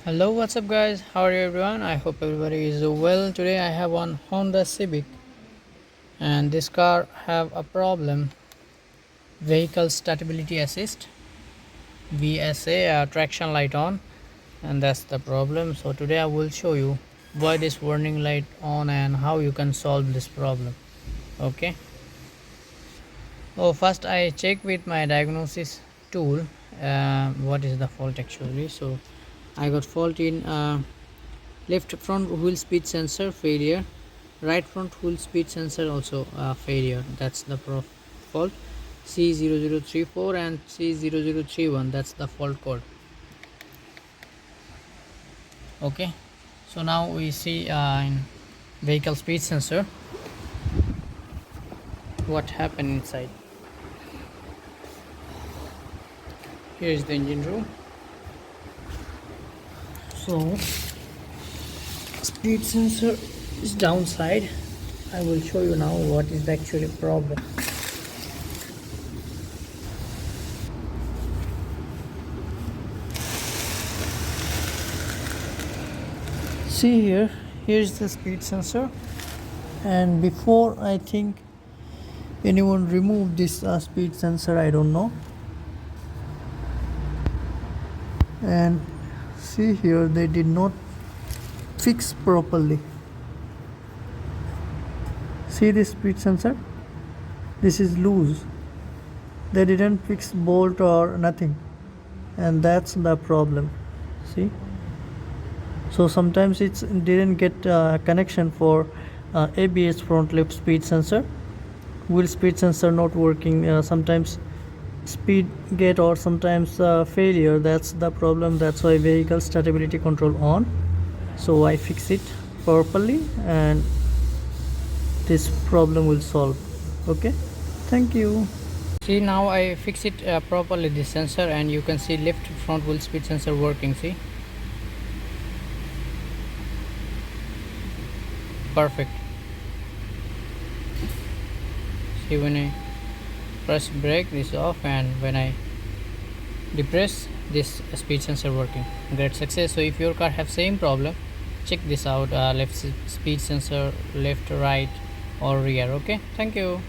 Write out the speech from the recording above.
Hello, what's up guys? How are you everyone? I hope everybody is well. Today I have one Honda Civic and this car have a problem. Vehicle stability assist, VSA, traction light on, and that's the problem. So today I will show you why this warning light on and how you can solve this problem. Okay. First I check with my diagnosis tool what is the fault actually. So I got fault in left front wheel speed sensor failure, right front wheel speed sensor also failure. That's the fault. C0034 and C0031, that's the fault code. Okay, so now we see in vehicle speed sensor what happened inside. Here is the engine room. So speed sensor is downside. I will show you now what is the actual problem. See here, here's the speed sensor, and before I think anyone removed this speed sensor, I don't know. And see here, they did not fix properly. See this speed sensor, this is loose. They didn't fix bolt or nothing, and that's the problem. See, so sometimes it didn't get connection for ABS front left speed sensor, wheel speed sensor not working, sometimes speed gate or sometimes failure. That's the problem. That's why vehicle stability control on. So I fix it properly and this problem will solve. Okay, thank you. See, now I fix it properly, this sensor, and you can see left front wheel speed sensor working. See, perfect. See, when I press brake, this is off, and when I depress, this speed sensor working. Great success. So if your car have same problem, check this out, left speed sensor, left, right or rear. Okay, thank you.